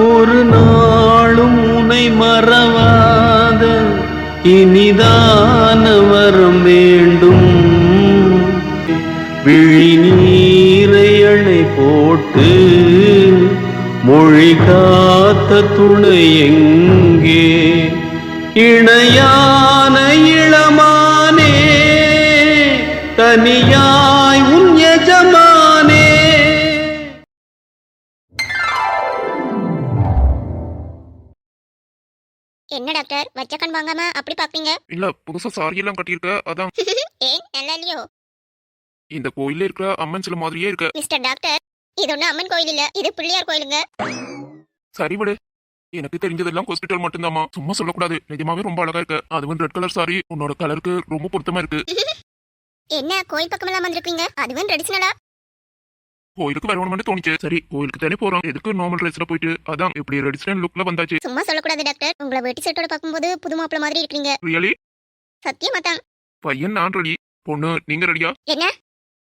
ஒரு நாளும் உனை மறவாத இனிதான வரம் வேண்டும். விழி நீரை அணை போட்டு மொழி காத்த துணை எங்கே? இணையான இளமானே தனியாய் உன் எஜமானே. என்ன டாக்டர் வச்ச கண் வாங்காம அப்படி பாப்பீங்க? இல்ல புதுசா சாரி எல்லாம் கட்டியிருக்க அதான். ஏன் நல்லா இல்லையோ? இந்த கோயில்ல இருக்கிற அம்மன் சில மாதிரியே இருக்க. மிஸ்டர் டாக்டர், இது ஒண்ணு அம்மன் கோயில் இல்ல, இது பிள்ளையார் கோயிலுங்க. சரி விடு, எனக்கு தெரிஞ்சதெல்லாம் ஹாஸ்பிட்டல் மட்டும்தாமா, சும்மா சொல்லக்கூடாது. நிஜமாவே ரொம்ப அழகா இருக்க. அதுவும் ரெட் கலர் சாரி உன்னோட கலருக்கு ரொம்ப பொருத்தமா இருக்கு. என்ன கோயில் பக்கம் எல்லாம் வந்திருக்கீங்க? அதுவும் ட்ரெடிஷனலா? கோயிலுக்கு வரணும்னு தோணுச்சு. சரி கோயிலுக்கு தானே போறோம், எதுக்கு நார்மல் ட்ரெஸ்ல போயிட்டு, அதான் இப்படி ட்ரெடிஷனல் லுக்ல வந்தாச்சு. சும்மா சொல்லக்கூடாது டாக்டர், உங்களை வேட்டி செட்டோட பார்க்கும்போது புது மாப்பிள்ள மாதிரி இருக்கீங்க. ரியலி? சத்தியமா தான். பையன் நான் ரெடி, பொண்ணு நீங்க ரெடியா? என்ன?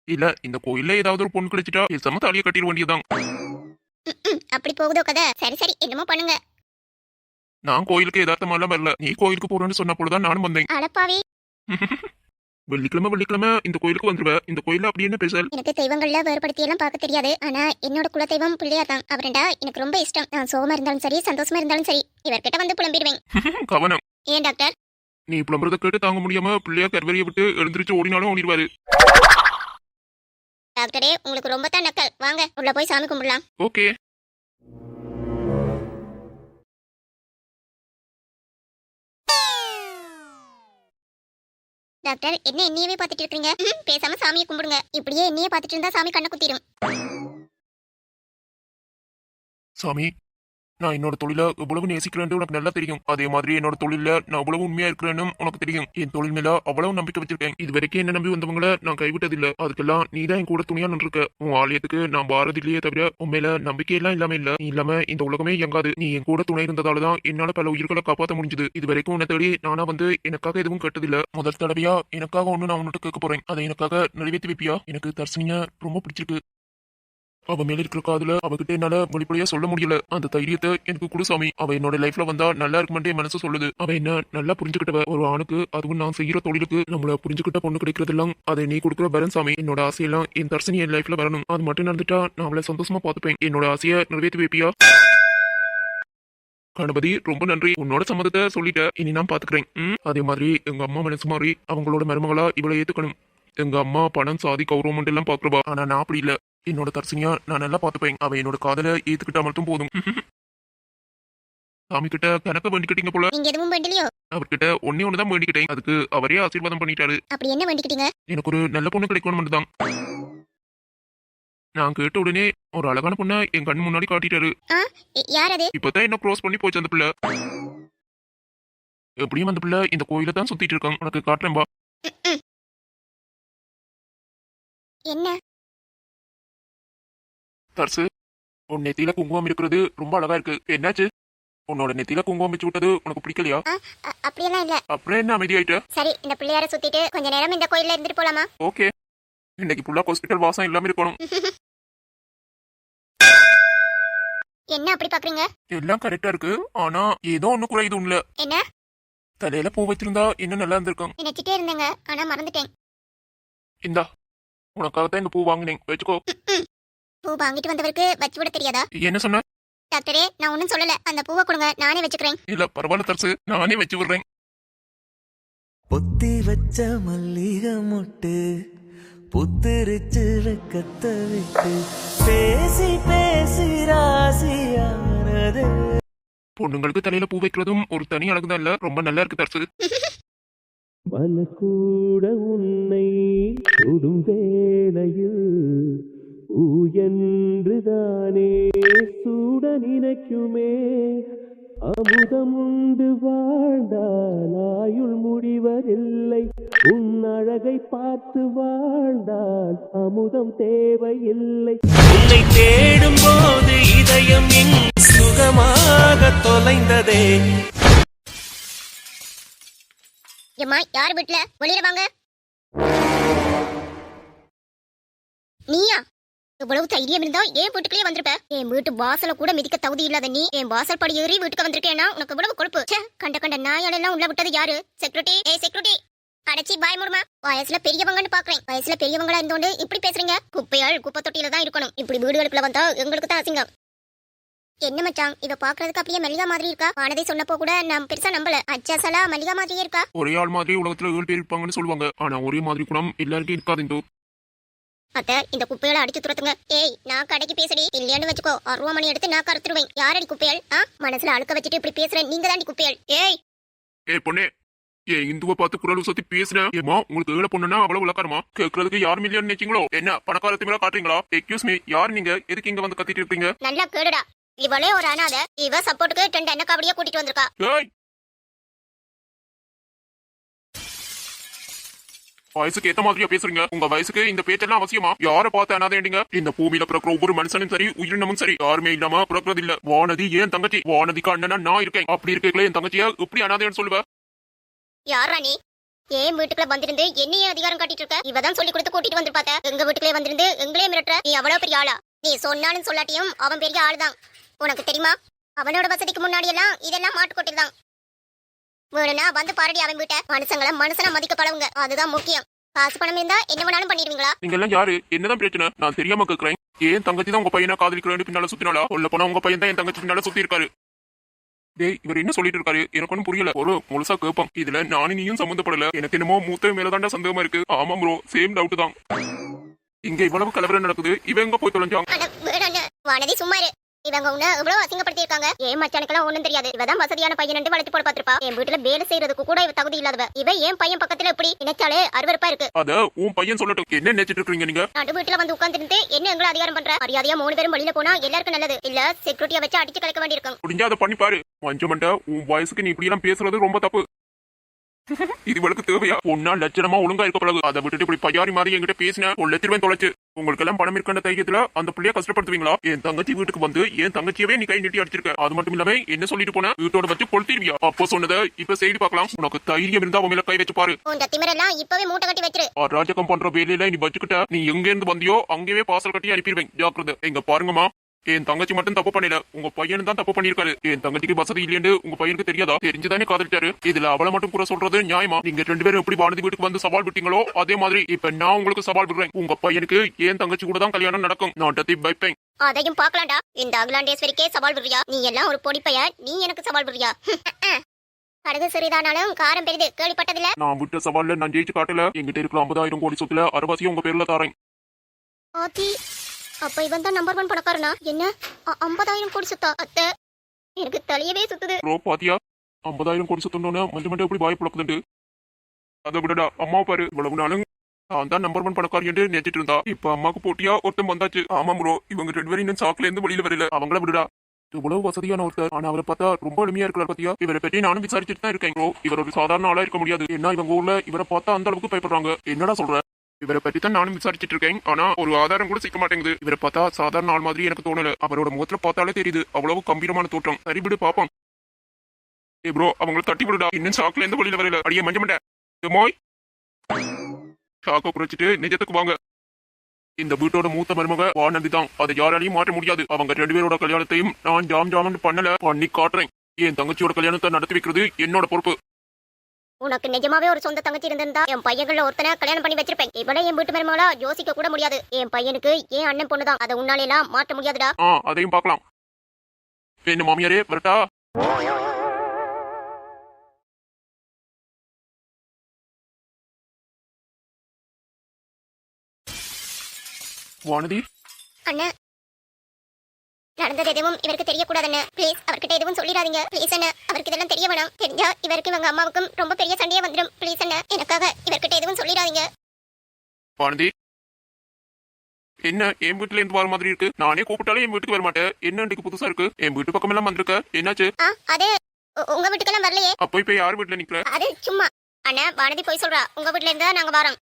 இல்ல இந்த கோயில்ல ஏதாவது ஒரு பொண்ணு கிடைச்சிட்டா பேசாம தாலியை கட்டிட வேண்டியதான். அப்படி போகுதோ கதை. சரி சரி என்னமோ பண்ணுங்க. நான் கோயிலுக்கு யதார்த்தமா எல்லாம் வரல, நீ கோயிலுக்கு போறேன்னு சொன்ன போலதான் நானும் வந்தேன். அடப்பாவி. வெள்ளிக்கிழமை இந்த கோயிலுக்கு வந்துருவேன். இந்த கோயில அப்படி என்ன பேசல்? எனக்கு தெய்வங்கள்ல வேறுபடுத்தி எல்லாம் பார்க்க தெரியாது. ஆனா என்னோட குல தெய்வம் பிள்ளையார் தான். அவரண்டா எனக்கு ரொம்ப இஷ்டம். நான் சோகமா இருந்தாலும் சரி சந்தோஷமா இருந்தாலும் சரி இவர்கிட்ட வந்து புலம்பிடுவேன். கவனம். ஏன் டாக்டர்? நீ புலம்புறத கேட்டு தாங்க முடியாம பிள்ளையார் கருவறையை விட்டு எழுந்திருச்சு ஓடினாலும் ஓடிடுவாரு. டாக்டரே உங்களுக்கு ரொம்ப தான் நக்கல். வாங்க உள்ள போய் சாமி கும்பிடலாம். ஓகே. டாக்டர் என்ன என்னையவே பார்த்துட்டு இருக்கீங்க? பேசாம சாமியை கும்பிடுங்க. இப்படியே என்னையே பார்த்துட்டு இருந்தா சாமி கண்ணை குத்திரும். சாமி, நான் என்னோட தொழில எவ்வளவு நேசிக்கிறேன்னு உனக்கு நல்லா தெரியும். அதே மாதிரி என்னோட தொழில நான் எவ்வளவு உண்மையா இருக்கிறேன்னு உனக்கு தெரியும். என் தொழில் மேல அவ்வளவு நம்பிக்கை வச்சிருக்கேன். இது வரைக்கும் என்ன நம்பி வந்தவங்கள நான் கைவிட்டதில்ல. அதுக்கெல்லாம் நீ தான் என் கூட துணியா நின்றுருக்க. உன் ஆலயத்துக்கு நான் பாரதிலேயே தவிர உன் மேல நம்பிக்கையெல்லாம் இல்லாம இல்ல. நீ இல்லாம இந்த உலகமே இயங்காது. நீ என் கூட துணை இருந்ததாலதான் என்னால பல உயிர்களை காப்பாற்ற முடிஞ்சது. இது வரைக்கும் உன்னை தேடி நானா வந்து எனக்காக எதுவும் கேட்டதில்ல. முதல் தடவையா எனக்காக ஒண்ணு நான் உன்னிட்ட கேட்க போறேன். அதை எனக்காக நிறைவேற்றி வைப்பியா? எனக்கு தர்ஷினிய ரொம்ப பிடிச்சிருக்கு. அவ மேல இருக்கிற காதுல அவகிட்ட என்னால வெளிப்படையா சொல்ல முடியல. அந்த தைரியத்தை எனக்கு குடு சாமி. அவ என்னோட லைஃப்ல வந்தா நல்லா இருக்குமென்றே மனசு சொல்லுது. அவ என்ன நல்லா புரிஞ்சுக்கிட்டவ. ஒரு ஆணுக்கு, அதுவும் நான் செய்யற தொழிலுக்கு நம்மள புரிஞ்சுக்கிட்ட பொண்ணு கிடைக்கிறதெல்லாம் அதை நீ கொடுக்குற வரன் சாமி. என்னோட ஆசையெல்லாம் என் தர்ஷினி என் லைஃப்ல வரணும். அது மட்டும் நடந்துட்டா நான் அவளை சந்தோஷமா பாத்துப்பேன். என்னோட ஆசையை நிறைவேற்றி வைப்பியா? கணபதி ரொம்ப நன்றி. உன்னோட சம்மதத்தை சொல்லிட்ட, இனி நான் பாத்துக்கிறேன். அதே மாதிரி எங்க அம்மா மனசு மாறி அவங்களோட மருமகளா இவளை ஏத்துக்கணும். எங்க அம்மா பணம் சாதி கௌரவம் எல்லாம் பாக்குறவா. ஆனா நான் அப்படி இல்ல. என்னோட தர்ஷினியா நான் நல்லா பாத்துப்பேன். அவ என்னோட காதல ஏத்துக்கிட்டா மட்டும் போதும். சாமி கிட்ட கணக்க வேண்டிக்கிட்டீங்க போல. நீங்க எதுவும் வேண்டலையோ? அவர்கிட்ட ஒண்ணுதான் வேண்டிக்கிட்டேன். அதுக்கு அவரே ஆசீர்வாதம் பண்ணிட்டாரு. அப்படி என்ன வேண்டிக்கிட்டீங்க? எனக்கு ஒரு நல்ல பொண்ணு கிடைக்கணும் தான். நான் கேட்ட உடனே ஒரு அழகான பொண்ணை என் கண் முன்னாடி காட்டிட்டாரு. யார் அது? இப்பதான் என்ன க்ரோஸ் பண்ணி போச்சு அந்த பிள்ளை. எப்படியும் அந்த பிள்ளை இந்த கோயில தான் சுத்திட்டு இருக்காங்க. உனக்கு காட்டுறேன் பா. என்ன? தர்சு, உன் நெத்தியில குங்குமம் இருக்கிறது ரொம்ப அழகா இருக்கு. என்னாச்சு? உன்னோட நெத்தியில குங்குமம் வச்சு விட்டது உனக்கு பிடிக்கலையா? அப்படியெல்லாம் இல்ல. அப்புறம் என்ன அமைதியாயிட்ட? சரி இந்த பிள்ளையார சுத்திட்டு கொஞ்ச நேரம் இந்த கோயில்ல இருந்துட்டு போலாமா? ஓகே. இன்னைக்கு ஃபுல்லா ஹாஸ்பிட்டல் வாசம் இல்லாம இருக்கணும். என்ன அப்படி பாக்குறீங்க? எல்லாம் கரெக்டா இருக்கு. ஆனா ஏதோ ஒண்ணு குறையுது உள்ள. என்ன? தலையில பூ வச்சிருந்தா இன்னும் நல்லா இருந்திருக்கும். நினைச்சிட்டே இருந்தேங்க, ஆனா மறந்துட்டேன். இந்தா, உனக்காகத்தான் இந்த பூ வாங்கினேன், வச்சுக்கோ. பூ வாங்கிட்டு வந்தவருக்கு வச்சு விட தெரியாதா? என்ன சொன்ன? டாக்டரே நான் ஒன்னும் சொல்லல, அந்த பூவை கொடுங்க நானே வச்சுக்கிறேன். இல்ல பரவாயில்ல தர்சு, நானே வச்சு விடுறேன். பொத்தி வச்ச மல்லிகை மொட்டு புத்திருச்சு வெக்கத்தை விட்டு பேசி பேசி ராசியானது. பொண்ணுங்களுக்கு தலையில பூ வைக்கிறதும் ஒரு தனி அழகுதான் இல்ல? ரொம்ப நல்லா இருக்கு தர்சு. மலக்கூட உன்னை தொடும் வேளையில் என்றுதானே சூட நினைக்குமே. அமுதம் உண்டு வாழ்ந்தால் ஆயுள் முடிவதில்லை. உன் அழகை பார்த்து வாழ்ந்தால் அமுதம் தேவையில்லை. உன்னை தேடும் போது இதயம் சுகமாக தொலைந்ததே. ஏம்மா யார் வீட்ல? வெளியில வாங்க. நீயா? இவ்வளவு தைரியம் இருந்தா ஏன் வீட்டுக்குள்ளே வந்திருப்ப? என் வீட்டு வாசல கூட மிதிக்க தகுதி இல்லாத நீ என் வாசல் படி ஏறி வீட்டுக்கு வந்திருக்கேன்னா உனக்கு இவ்வளவு கொழுப்பு. ச்சே, கண்ட கண்ட நாயாலெல்லாம் உள்ள விட்டது யாரு? செக்யூரிட்டி, ஏய் செக்யூரிட்டி, அடைச்சி பாய் மூடுமா. வயசுல பெரியவங்கன்னு பாக்குறேன். வயசுல பெரியவங்களா இருந்தோண்டு இப்படி பேசுறீங்க? குப்பையாள் குப்பை தொட்டியில தான் இருக்கணும். இப்படி வீடுகளுக்குள்ள வந்தா எங்களுக்கு தான் அசிங்கம். என்ன மச்சான், இவ பாக்குறதுக்கு அப்படியே மல்லிகா மாதிரி இருக்கா? வானதி சொன்னப்போ கூட நான் பெருசா நம்பல. அச்சாசலா மல்லிகா மாதிரியே இருக்கா? ஒரே ஆள் மாதிரி உலகத்துல 7 பேர் இருப்பாங்கன்னு சொல்லுவாங்க. ஆனா ஒரே மாதிரி குணம் எல்லாருக்கும் இருக்காது. இந்த அத்தை, இந்த குப்பையால அடிச்சு துரத்துங்க. ஏய், நான் கடைக்கு பேசுறேன் இல்லையான்னு வச்சுக்கோ, அருவாமணி எடுத்து நான் கருத்துருவேன். யாரடி குப்பையாள்? மனசுல அழுக்க வச்சுட்டு இப்படி பேசுறேன், நீங்க தாண்டி குப்பையாள். ஏய் பொண்ணே, ஏன் இந்துவை பார்த்து குரல் சத்தி பேசுறேன். ஏமா உங்களுக்கு ஏழை பொண்ணுன்னா அவ்வளவு உலகாரமா? கேட்கறதுக்கு யாரும் இல்லையான்னு நினைச்சீங்களோ? என்ன பணக்காரத்து மேல காட்டுறீங்களா? எக்ஸ்கியூஸ் மீ, யார் நீங்க? எதுக்கு இங்க வந்து கத்திட்டு இருக்கீங்க? நல்லா கேடுடா, இவளே ஒரு அனாத. இவ சப்போர்ட்டுக்கு 2 அண்ணக்காவடியா கூட்டிட்டு வந்திருக்கா. ஏய், வயசுக்கு ஏத்த மாதிரியா பேசுறீங்க? உங்க வயசுக்கு இந்த பேச்செல்லாம் அவசியமா? யார பார்த்து அனாதேண்டிங்க? இந்த பூமியில பிறக்கிற ஒவ்வொரு மனுஷனும் சரி, உயிரினமும் சரி, யாருமே இல்லாம பிறக்கிறது இல்ல. வானதி ஏன் தங்கச்சி, வானதிக்கு அண்ணனா நான் இருக்கேன். அப்படி இருக்கே என் தங்கச்சியா எப்படி அனாதேன்னு சொல்லுவ? யாரா நீ? ஏன் வீட்டுக்குள்ள வந்திருந்து என்னையே அதிகாரம் காட்டிட்டு இருக்க? இவதான் சொல்லி கொடுத்து கூட்டிட்டு வந்து பார்த்த. எங்க வீட்டுக்குள்ளே வந்திருந்து எங்களே மிரட்டுற. நீ அவ்வளவு பெரிய ஆளா? நீ சொன்னாலும் சொல்லாட்டியும் அவன் பெரிய ஆள்தான். உனக்கு தெரியுமா? அவனோட வசதிக்கு முன்னாடி எல்லாம் இதெல்லாம் மாட்டுக்கொட்டில் தான். வேணும்னா வந்து பாரடி அவன் வீட்டை. மனுஷங்களை மனுஷனா மதிக்க பழவுங்க, அதுதான் முக்கியம். காசு பணம் இருந்தா என்ன வேணாலும் பண்ணிடுவீங்களா? நீங்க எல்லாம் யாரு? என்னதான் பிரச்சனை? நான் தெரியாம கேக்குறேன். ஏன் தங்கச்சி தான் உங்க பையனா காதலிக்கிறேன்னு பின்னால சுத்தினாலா? உள்ள போனா உங்க பையன் தான் என் தங்கச்சி பின்னால சுத்தி இருக்காரு. டேய், இவர் என்ன சொல்லிட்டு இருக்காரு? எனக்கு ஒன்னும் புரியல. ஒரு முழுசா கேப்பம். இதுல நானும் நீயும் சம்மந்தப்படல. எனக்கு என்னமோ மூத்த மேலதாண்டா சந்தேகமா இருக்கு. ஆமா ப்ரோ, சேம் டவுட் தான். இங்க இவ்வளவு கலவரம் நடக்குது, இவன் எங்க போய் தொலைஞ்சான்? வானதி சும்மா இரு. இவங்க உன்ன இவ்வளவு அசிங்கப்படுத்தி இருக்காங்க. ஏன் மச்சானுக்கெல்லாம் ஒண்ணும் தெரியாது. இவதான் வசதியான பையன் வளர்த்து போட பாத்திருப்பா. என் வீட்டுல வேலை செய்யறதுக்கு கூட இவ தகுதி இல்லாதவ. இவ என் பையன் பக்கத்துல இப்படி நினைச்சாலே அருவருப்பா இருக்கு. அத உன் பையன் சொல்லட்டும். என்ன நினைச்சிட்டு இருக்கீங்க நீங்க? நடு வீட்டுல வந்து உட்கார்ந்து என்ன எங்களை அதிகாரம் பண்ற? மரியாதையா 3 பேரும் வெளியில போனா எல்லாருக்கும் நல்லது. இல்ல செக்யூரிட்டியா வச்சு அடிச்சு கலக்க வேண்டியிருக்கும். முடிஞ்சா அதை பண்ணி பாரு. மஞ்சமண்ட, உன் வயசுக்கு நீ இப்படி எல்லாம் பேசுறது ரொம்ப தப்பு. இது இவளுக்கு தேவையா? ஒன்னா லட்சணமா ஒழுங்கா இருக்க பழகு. அதை விட்டுட்டு இப்படி பையாரி மாதிரி என்கிட்ட பேசின லட்சம் தொலைச்சு. உங்களுக்கு எல்லாம் பணம் இருக்கின்ற தைரியத்துல அந்த பிள்ளைய கஷ்டப்படுத்துவீங்களா? என் தங்கச்சி வீட்டுக்கு வந்து என் தங்கச்சியவே நீ கை நீட்டி அடிச்சிருக்க. அது மட்டும் இல்லாம என்ன சொல்லிட்டு போன? வீட்டோட வச்சு கொளுத்திருவியா? அப்போ சொன்னதை இப்ப செய்தி பார்க்கலாம். உனக்கு தைரியம் இருந்தா அவன் மேல கை வச்சு பாரு. உன் திமிரெல்லாம் இப்பவே மூட்டை கட்டி வச்சிரு. அராஜகம் பண்ற வேலையில நீ வச்சுக்கிட்ட. நீ எங்க இருந்து வந்தியோ அங்கேயே பாசல் கட்டி அனுப்பிடுவேன். ஜாக்கிரதை. எங்க பாருங்கம்மா, என் தங்கச்சி மட்டும் தப்பு பண்ணல, உங்க பையன் தான் தப்பு பண்ணிருக்காரு. என் தங்கச்சிக்கு வசதி இல்லைன்னு உங்க பையனுக்கு தெரியாதா? தெரிஞ்சுதானே காதலிச்சாரு. இதுல அவளை மட்டும் கூட சொல்றது நியாயமா? நீங்க 2 பேரும் எப்படி வானதி வீட்டுக்கு வந்து சவால் விட்டீங்களோ அதே மாதிரி இப்ப நான் உங்களுக்கு சவால் விடுறேன். உங்க பையனுக்கு என் தங்கச்சி கூட தான் கல்யாணம் நடக்கும். நான் டத்தி வைப்பேன். அதையும் பாக்கலாம்டா. இந்த அகிலாண்டேஸ்வரிக்கே சவால் விடுறியா? நீ எல்லாம் ஒரு பொடி பைய, நீ எனக்கு சவால் விடுறியா? கடுகு சிறிதானாலும் காரம் பெரிது, கேள்விப்பட்டதில்ல? நான் விட்ட சவால்ல நான் ஜெயிச்சு காட்டல. எங்கிட்ட இருக்கிற 50,000 கோடி சொத்துல 60 உங்க பேர்ல தாரேன். ஆத்தி, அப்ப இவன் தான் நம்பர் 1 பணக்காரனா? என்ன 50,000 கோடி சொத்தா? அத்தை, எனக்கு தலையவே சுத்துது. ப்ரோ பாத்தியா, 50,000 கோடி சொத்தோன்னு மஞ்சள் எப்படி வாய் புழக்குதுண்டு. அதை விடடா, அம்மா பாரு, இவ்வளவு நாளும் நான் தான் நம்பர் 1 பணக்காரி என்று நினைச்சிட்டு இருந்தா. இப்ப அம்மாக்கு போட்டியா ஒருத்தம் வந்தாச்சு. ஆமா ப்ரோ, இவங்க 2 பேரும் இன்னும் சாக்குல இருந்து வெளியில வரல. அவங்கள விடுடா. இவ்வளவு வசதியான ஒருத்தர், ஆனா அவரை பார்த்தா ரொம்ப எளிமையா இருக்கிறார். பாத்தியா, இவரை பற்றி நானும் விசாரிச்சுட்டு தான் இருக்கேன். ப்ரோ, இவர் ஒரு சாதாரண ஆளா இருக்க முடியாது. ஏன்னா இவங்க ஊர்ல இவரை பார்த்தா அந்த அளவுக்கு பயப்படுறாங்க. என்னடா சொல்ற? இவரை பத்தி தான் நானும் விசாரிச்சுட்டு இருக்கேன். ஆனா ஒரு ஆதாரம் கூட சிக்க மாட்டேங்குது. இவரை பார்த்தா சாதாரண ஆள் மாதிரி எனக்கு தோணல. அவரோட முகத்துல பார்த்தாலே தெரியுது அவ்வளவு கம்பீரமான தோற்றம். சரி விடு பாப்போம். ஏ ப்ரோ, அவங்களை தட்டி விடுடா. இன்னும் சாக்குல இருந்து வெளியில வரல. அடியே மஞ்சமண்ட மோய், சாக்க குறைச்சிட்டு நிஜத்துக்கு வாங்க. இந்த வீட்டோட மூத்த மருமக வானதி தான். அதை யாராலையும் மாற்ற முடியாது. அவங்க 2 பேரோட கல்யாணத்தையும் நான் ஜாம் பண்ணல, பண்ணி காட்டுறேன். என் தங்கச்சியோட கல்யாணத்தை நடத்தி வைக்கிறது என்னோட பொறுப்பு. உனக்கு நிஜமாவே ஒரு சொந்த தங்கச்சி இருந்திருந்தா என் பையன்கள ஒருத்தனை கல்யாணம் பண்ணி வச்சிருப்பேன். இவளை என் வீட்டு மருமகளா யோசிக்க கூட முடியாது. என் பையனுக்கு ஏன் அண்ணன் பொண்ணுதான். அதை உன்னால எல்லாம் மாற்ற முடியாதுடா. அதையும் பார்க்கலாம். என்ன மாமியாரே வரட்டா? வானதி அண்ணன், நடந்தது எதுவும் இவருக்கு தெரியக்கூடாதுன்னு ப்ளீஸ் அவர்கிட்ட எதுவும் சொல்லிடாதீங்க. ப்ளீஸ் அண்ணா, அவருக்கு இதெல்லாம் தெரிய வேணாம். தெரிஞ்சா இவருக்கு இவங்க அம்மாவுக்கும் ரொம்ப பெரிய சண்டையே வந்துடும். ப்ளீஸ் அண்ணா, எனக்காக இவர்கிட்ட எதுவும் சொல்லிடாதீங்க. வானதி, என்ன என் வீட்டுல இருந்து வர மாதிரி இருக்கு? நானே கூப்பிட்டாலும் என் வீட்டுக்கு வர மாட்டேன். என்ன இன்னைக்கு புதுசா இருக்கு? என் வீட்டு பக்கம் எல்லாம் வந்திருக்க, என்னாச்சு? அது உங்க வீட்டுக்கெல்லாம் வரலையே. அப்போ இப்ப யார் வீட்டுல நிக்கல? அது சும்மா. அண்ணா, வானதி போய் சொல்றா. உங்க வீட்டுல இருந்தா நாங்க வரோம்.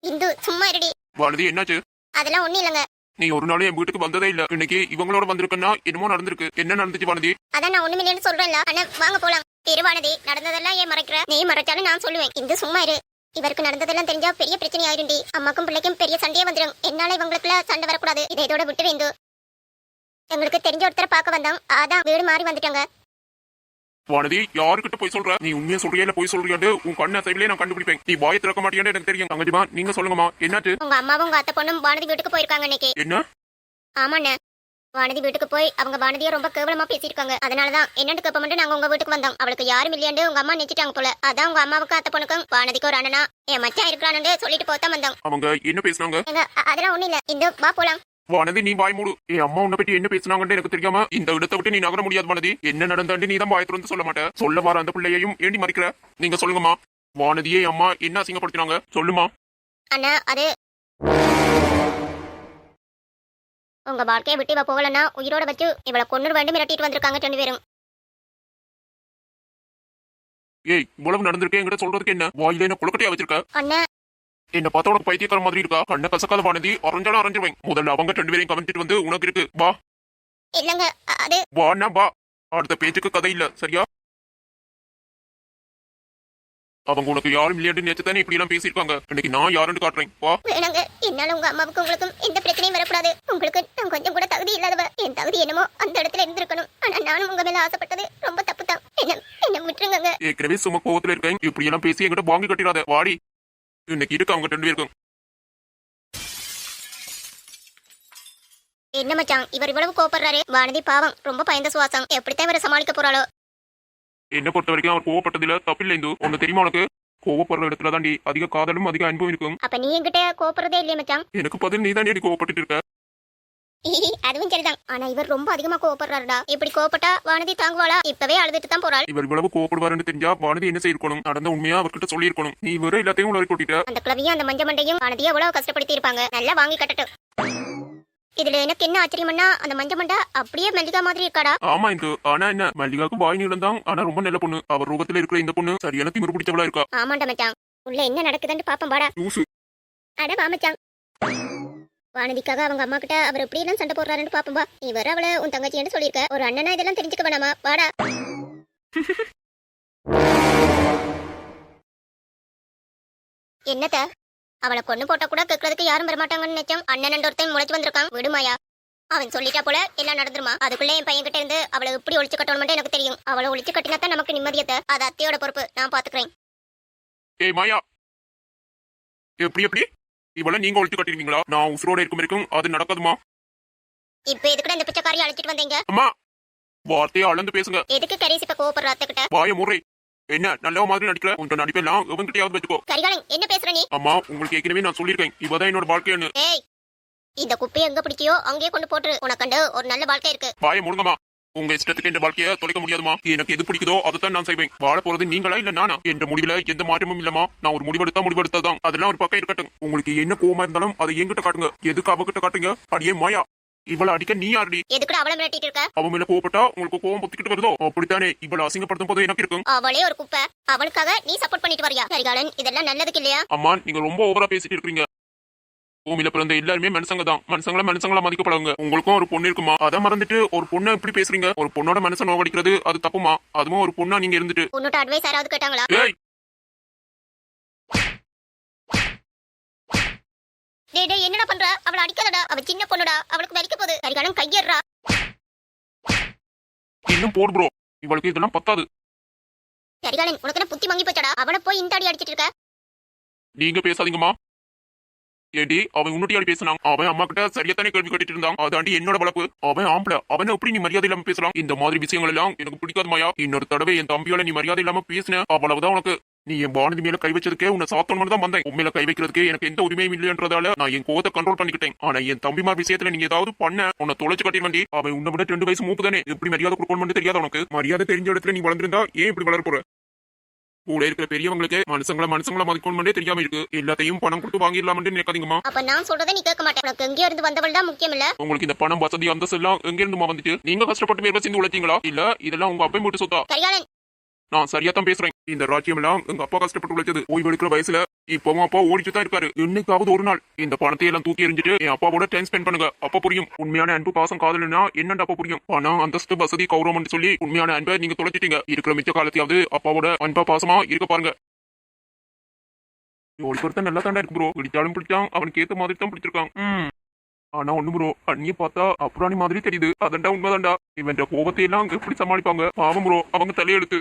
இந்து சும்மா இருடி. வானதி, என்னாச்சு? அதெல்லாம் ஒண்ணு இல்லங்க. நீ ஒரு நாள் என் வீட்டுக்கு வந்ததே இல்ல. இன்னைக்கு இவங்களோட வந்திருக்கன்னா என்னமோ நடந்திருக்கு. என்ன நடந்துச்சு வானதி? அதான் நான் ஒண்ணுமில்லைன்னு சொல்றேன்ல. அண்ணா வாங்க போலாம். திருவானதி, நடந்ததெல்லாம் ஏன் மறைக்கிற? நீ மறைச்சாலும் நான் சொல்லுவேன். இந்து சும்மா இரு. இவருக்கு நடந்ததெல்லாம் தெரிஞ்சா பெரிய பிரச்சனை ஆயிருண்டி. அம்மாக்கும் பிள்ளைக்கும் பெரிய சண்டையே வந்துடும். என்னால இவங்களுக்குள்ள சண்டை வரக்கூடாது. இதை இதோட விட்டு வேந்து. எங்களுக்கு தெரிஞ்ச ஒருத்தரை பார்க்க வந்தோம். அதான் வீடு மாறி வந்துட்டாங்க. வானதி, யாருக்கிட்ட போய் சொல்ற? நீ உண்மையா சொல்றியா இல்ல போய் சொல்றியாண்டு உன் கண்ண சைடுலயே நான் கண்டுபிடிப்பேன். நீ வாயை திறக்க மாட்டியான்னு எனக்கு தெரியும். தங்கச்சிமா, நீங்க சொல்லுங்கம்மா, என்னாச்சு? உங்க அம்மாவும் உங்க அத்தை பொண்ணும் வானதி வீட்டுக்கு போயிருக்காங்க இன்னைக்கு. என்ன? ஆமாண்ணே, வானதி வீட்டுக்கு போய் அவங்க வானதியை ரொம்ப கேவலமா பேசியிருக்காங்க. அதனாலதான் என்னன்னு கேப்ப மட்டும் நாங்க உங்க வீட்டுக்கு வந்தோம். அவளுக்கு யாரும் இல்லையாண்டு உங்க அம்மா நினைச்சிட்டாங்க போல. அதான் உங்க அம்மாவுக்கு அத்தை பொண்ணுக்கும் வானதிக்கு ஒரு அண்ணனா என் மச்சான் இருக்கிறான்னு சொல்லிட்டு போத்தா வந்தோம். அவங்க என்ன பேசுனாங்க? அதெல்லாம் ஒண்ணு இல்ல. இந்த வா போலாம். வானதி, நீ வாய் மூடு. என் அம்மா உன்னை பத்தி என்ன பேசுனாங்கன்னு எனக்கு தெரியாம இந்த இடத்தை விட்டு நீ நகர முடியாது. வானதி, என்ன நடந்தாண்டு நீ தான் வாய் திறந்து சொல்ல மாட்டேன். சொல்ல வர அந்த பிள்ளையையும் ஏண்டி மறிக்கிற? நீங்க சொல்லுங்கம்மா. வானதியே அம்மா என்ன அசிங்கப்படுத்தினாங்க சொல்லுமா? அண்ணா, அது உங்க வாழ்க்கையை விட்டு இவ போகலன்னா உயிரோட வச்சு இவளை கொன்னு வேண்டும் மிரட்டிட்டு வந்திருக்காங்க 2 பேரும். ஏய், இவ்வளவு நடந்திருக்கே என்கிட்ட சொல்றதுக்கு என்ன? வாயில என்ன குளக்கட்டையா வச்சிருக்க? அண்ணா, என்ன பார்த்தா உனக்கு பைத்தியக்கார மாதிரி இருக்கா? கண்ண கசக்காத வானதி, அரைஞ்சாலும் அரைஞ்சிருவேன். முதல்ல அவங்க 2 பேரையும் கவனிச்சிட்டு வந்து உனக்கு இருக்கு வா. இல்லங்க, அது வாண்ணா வா. அடுத்த பேச்சுக்கு கதை இல்ல, சரியா? அவங்க உனக்கு யாரும் இல்லையாண்டு நேற்று தானே இப்படி எல்லாம் பேசியிருக்காங்க. இன்னைக்கு நான் யாருன்னு காட்டுறேன் வா. வேணாங்க, என்னால உங்க அம்மாவுக்கும் உங்களுக்கும் எந்த பிரச்சனையும் வரக்கூடாது. உங்களுக்கு நான் கொஞ்சம் கூட தகுதி இல்லாதவ. என் தகுதி என்னமோ அந்த இடத்துல இருந்திருக்கணும். ஆனா நானும் உங்க மேல ஆசைப்பட்டது ரொம்ப தப்பு தான். என்ன விட்டுருங்க. ஏற்கனவே சும்மா கோவத்துல இருக்கேன். இப்படி எல்லாம் பேசி என்கிட்ட வாங்கி கட்டிடாத. வாடி. இன்னைக்கு இருக்கு அவங்க 2 பேருக்கும். என்ன மச்சான், இவர் இவ்வளவு கோபப்படுறாரு? வானதி பாவம், ரொம்ப பயந்த சுவாசம். எப்படித்தான் இவரை சமாளிக்க போறாளோ? என்ன பொறுத்த வரைக்கும் அவர் கோவப்பட்டதுல தப்பில்லை. இந்து ஒன்னு தெரியுமா உனக்கு? கோவப்படுற இடத்துல தாண்டி அதிக காதலும் அதிக அன்பும் இருக்கும். அப்ப நீ என்கிட்ட கோபப்படுறதே இல்லையா மச்சான்? எனக்கு பதில் நீ தாண்டி கோவப்பட்டு இருக்க. அதுவும் சரிதான். ஆனா இவர் ரொம்ப அதிகமா கோவப்படுறாருடா. இப்படி கோவப்பட்டா வானதி தாங்குவாளா? இப்பவே அழுதுட்டு தான் போறாள். இவர் இவ்வளவு கோவப்படுவாருன்னு தெரிஞ்சா வானதி என்ன செய்யணும்? நடந்த உண்மையா அவர்கிட்ட சொல்லி இருக்கணும். நீ வேற எல்லாத்தையும் உளறி கொட்டிட்ட. அந்த கிளவியும் அந்த மஞ்ச மண்டையும் வானதியை எவ்வளவு கஷ்டப்படுத்தி இருப்பாங்க. நல்லா வாங்கி கட்டட்டும். இதுல எனக்கு என்ன ஆச்சரியம்னா, அந்த மஞ்ச மண்டை அப்படியே மல்லிகா மாதிரி இருக்காடா. ஆமா இந்து. ஆனா என்ன, மல்லிகாவுக்கு வாய் நீளம் தான். ஆனா ரொம்ப நல்ல பொண்ணு. அவர் ரூபத்துல இருக்கிற இந்த பொண்ணு சரியான திமிரு பிடிச்சவளா இருக்கா. ஆமாண்டா மச்சான், உள்ள என்ன நடக்குதுன்னு பாப்போம் வாடா. லூசு. அட வா மச்சான். வானதிக்காக அவங்க அம்மா கிட்ட அவர் எப்படி எல்லாம் சண்டை போடுறாருன்னு பாப்போம் வா. நீ வர அவளை உன் தங்கச்சின்னு சொல்லியிருக்க. ஒரு அண்ணனா இதெல்லாம் தெரிஞ்சுக்க வேணாமா? வாடா. என்னத்த அவளை கொண்டு போட்டா கூட கேட்கறதுக்கு யாரும் வரமாட்டாங்கன்னு நினைச்சோம். அண்ணன் ஒருத்தையும் முளைச்சு வந்திருக்கான். விடுமாயா, அவன் சொல்லிட்டா போல எல்லாம் நடந்துருமா? அதுக்குள்ள என் பையன் கிட்ட இருந்து அவளை எப்படி ஒழிச்சு கட்டணும் எனக்கு தெரியும். அவளை ஒழிச்சு கட்டினா தான் நமக்கு நிம்மதியத்தை. அது அத்தையோட பொறுப்பு, நான் பாத்துக்கிறேன். ஏய் மாயா, எப்படி எப்படி இவள நீங்க ஒழிச்சு கட்டிருவீங்களா? நான் உசுரோட இருக்கும் வரைக்கும் அது நடக்காதுமா. இப்ப எதுக்குடா இந்த பிச்சைக்காரியை அழைச்சிட்டு வந்தீங்க? அம்மா, வார்த்தையை அளந்து பேசுங்க. எதுக்கு கரீஸ் இப்ப கோவப்படுற அத்தை கிட்ட? வாய முறை. என்ன நல்ல மாதிரி நடிக்கல? உங்க நடிப்பெல்லாம் எவன்கிட்டயாவது வச்சுக்கோ. கரிகாலன், என்ன பேசுற நீ? அம்மா, உங்களுக்கு ஏற்கனவே நான் சொல்லியிருக்கேன், இவதான் என்னோட வாழ்க்கைன்னு. ஏய், இந்த குப்பையை எங்க பிடிச்சியோ அங்கேயே கொண்டு போட்டு உனக்கண்டு ஒரு நல்ல வாழ்க்கை இருக்கு. வாய முருங்கம்மா. உங்க இஷ்டத்துக்கு இந்த வாழ்க்கையை தொலைக்க முடியாதுமா. எனக்கு எது பிடிக்குதோ அதைத்தான் நான் செய்வேன். வாழ போறது நீங்களா இல்ல நானா? என்ற முடிவுல எந்த மாற்றமும் இல்லமா. நான் ஒரு முடிவெடுத்ததான். அதெல்லாம் ஒரு பக்கம் இருக்கட்டும். உங்களுக்கு என்ன கோவமா இருந்தாலும் அதை என்கிட்ட காட்டுங்க. எதுக்கு அவகிட்ட காட்டுங்க? அடியே மாயா, இவளை அடிக்க நீ யாருடி? எதுக்குடா அவளை மிரட்டிட்டு இருக்க? அவன் மேல கோவப்பட்டா உங்களுக்கு கோவம் புத்திக்கிட்டு வருதோ? அப்படித்தானே இவளை அசிங்கப்படுத்தும் போது எனக்கு இருக்கும். அவளே ஒரு குப்பை, அவளுக்காக நீ சப்போர்ட் பண்ணிட்டு வரியா? கரிகாலன், இதெல்லாம் நல்லதுக்கு இல்லையா? அம்மா, நீங்க ரொம்ப ஓவரா பேசிட்டு இருக்கீங்க. பூமியில பிறந்த எல்லாருமே மனுஷங்க தான். மனுஷங்களா மதிக்கப்படுவாங்க. உங்களுக்கும் ஒரு பொண்ணு இருக்குமா? அதை மறந்துட்டு ஒரு பொண்ணை எப்படி பேசுறீங்க? ஒரு பொண்ணோட மனசை நோவடிக்கிறது அது தப்புமா? அதுவும் ஒரு பொண்ணா நீங்க இருந்துட்டு. உன்னோட அட்வைஸ் யாராவது கேட்டாங்களா? ஏய், டேய் என்னடா பண்ற? அவளை அடிக்காதடா, அவ சின்ன பொண்ணுடா, அவளுக்கு வலிக்க போகுது. கரிகாலன் கையேறா. இன்னும் போடு ப்ரோ, இவளுக்கு இதெல்லாம் பத்தாது. கரிகாலன், உனக்கு என்ன புத்தி மங்கி போச்சடா? அவனை போய் இந்த அடி அடிச்சிட்டு இருக்க. நீங்க பேசாதீங்கம்மா. ஏடி, அவன் உன்னுட்டி பேசினான். அவன் அம்மா கிட்ட சரியாத்தானே கேள்வி கேட்டுட்டு இருந்தான். அதாண்டி என்னோட வளர்ப்பு. அவன் ஆம்பளை, அவனை எப்படி நீ மரியாதை இல்லாம பேசலாம்? இந்த மாதிரி விஷயங்கள் எல்லாம் எனக்கு பிடிக்காது மாயா. இன்னொரு தடவை என் தம்பியோட நீ மரியாதை இல்லாம பேசின, அவ்வளவுதான் உனக்கு. நீ என் வானதி மேல கை வச்சதுக்கே உன்னை சாத்தணும்னு தான் வந்தேன். உன் மேல கை வைக்கிறதுக்கு எனக்கு எந்த உரிமையும் இல்லைன்றதால நான் என் கோவத்தை கண்ட்ரோல் பண்ணிக்கிட்டேன். ஆனா என் தம்பிமார் விஷயத்துல நீங்க ஏதாவது பண்ண உன்னை தொலைச்சு கட்டிடுவேண்டி. அவன் உன்னை விட 2 வயசு மூப்பு தானே. எப்படி மரியாதை கொடுக்கணும்னு தெரியாத உனக்கு? மரியாதை தெரிஞ்ச இடத்துல நீ வளர்ந்திருந்தா ஏன் இப்படி வளர போற? கூட இருக்கிற பெரியவங்களுக்கு மனுஷங்களா மதிக்கணும்னே தெரியாம இருக்கு. எல்லாத்தையும் பணம் கொடுத்து வாங்கிடலாம்னு நினைக்காதீங்கம்மா. அப்ப நான் சொல்றதை நீ கேட்க மாட்டேன். உனக்கு எங்கேயோ இருந்து வந்தவள் தான் முக்கியம் இல்ல. உங்களுக்கு இந்த பணம் வசதி அந்தஸ்து எல்லாம் எங்க இருந்துமா வந்துட்டு? நீங்க கஷ்டப்பட்டு வேலை செஞ்சு உழைச்சீங்களா? இல்ல இதெல்லாம் உங்க அப்பா மட்டும் சொத்தா? கரிகாலன், நான் சரியா தான் பேசுறேன். இந்த ராஜ்யம் எல்லாம் எங்க அப்பா கஷ்டப்பட்டு உழைச்சது. ஓய்வு எடுக்கிற வயசுல இப்பவும் அப்பா ஓடிட்டு தான் இருக்காரு. என்னைக்காவது ஒரு நாள் இந்த பணத்தை எல்லாம் தூக்கி எறிஞ்சிட்டு என் அப்பாவோட டைம் ஸ்பெண்ட் பண்ணுங்க. அப்ப புரியும் உண்மையான அன்பு பாசம் காதல்னா என்னன்னு அப்ப புரியும். பணம் அந்தஸ்து வசதி கௌரவம் சொல்லி உண்மையான அன்பை நீங்க தொலைச்சிட்டீங்க. இருக்கிற மிச்ச காலத்தையாவது அப்பாவோட அன்பா பாசமா இருக்க பாருங்க. ஜோடி பொறுத்த நல்லா தாண்டா இருக்கு ப்ரோ. பிடிச்சாலும் பிடிச்சான், அவனுக்கு ஏத்த மாதிரி தான் பிடிச்சிருக்கான். ஆனா ஒண்ணு ப்ரோ, அண்ணிய பார்த்தா அப்புறாணி மாதிரி தெரியுது. அதண்டா உண்மைதான்டா. இவன் கோபத்தை எல்லாம் அங்க எப்படி சமாளிப்பாங்க பாவம் ப்ரோ, அவங்க தலையெழுத்து.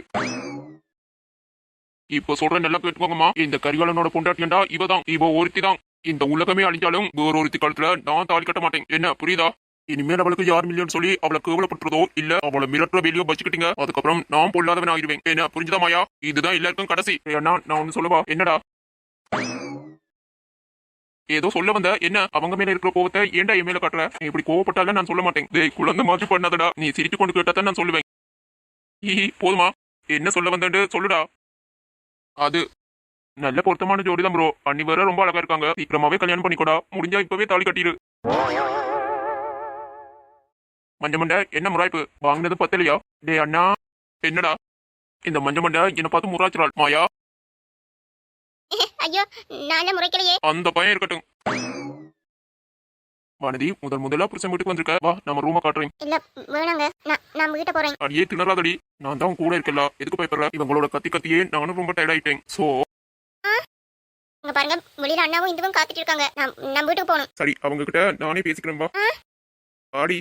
இப்போ சொல்ற நல்லா கேட்டுக்கோங்கம்மா, இந்த கரிகாலனோட பொண்டாட்டியண்டா இவதான். இவ ஒருத்தி தான். இந்த உலகமே அழிஞ்சாலும் வேற ஒருத்தி காலத்துல நான் தாலி கட்ட மாட்டேன். என்ன புரியுதா? இனிமேல் அவளுக்கு யார் மில்லியன் சொல்லி அவளை கேவலப்படுறதோ இல்ல அவளை மிரட்டுற வெளியோ வச்சுக்கிட்டீங்க, அதுக்கப்புறம் நான் பொல்லாதவன் ஆகிடுவேன். என்ன புரிஞ்சுதா மாயா? இதுதான் எல்லாருக்கும் கடைசி. அண்ணா நான் ஒண்ணு சொல்லவா? என்னடா ஏதோ சொல்ல வந்த? என்ன அவங்க மேல இருக்கிற கோவத்தை ஏன்டா என் மேல காட்டுற? நீ இப்படி கோவப்பட்டால நான் சொல்ல மாட்டேன். டேய் குழந்தை மாதிரி பண்ணாதடா. நீ சிரிச்சு கொண்டு கேட்டாதான் நான் சொல்லுவேன். போதுமா? என்ன சொல்ல வந்தேன்னு சொல்லுடா. அது நல்ல பொருத்தமான ஜோடிதான் ப்ரோ. அண்ணி வேற ரொம்ப அழகா இருக்காங்க. சீக்கிரமாவே கல்யாணம் பண்ணிக்கோடா. முடிஞ்சா இப்பவே தாலி கட்டிடு. மஞ்சமண்ட என்ன முறாய்ப்பு? வாங்கினது பத்தலையா? டே அண்ணா என்னடா இந்த மஞ்சமண்ட என்ன பார்த்து முறாச்சுறாள் மாயா. ஐயோ நான் என்ன முறைக்கலையே. அந்த பையன் இருக்கட்டும். வானதி முதலா புருஷன் வீட்டுக்கு வந்திருக்க. வா நம்ம ரூமை காட்டுறேன். இல்ல வேணாங்க, நான் வீட்டை போறேன். அடியே திணறாதடி. நான் தான் கூட இருக்கல. எதுக்கு பயப்படுற? இவங்களோட கத்தியே நானும் ரொம்ப டயர்ட் ஆயிட்டேன். சோ இங்க பாருங்க, வெளியில அண்ணாவும் இந்துவும் காத்துட்டு இருக்காங்க. நான் வீட்டுக்கு போகணும். சரி அவங்க கிட்ட நானே பேசிக்கிறேன். வா ஆடி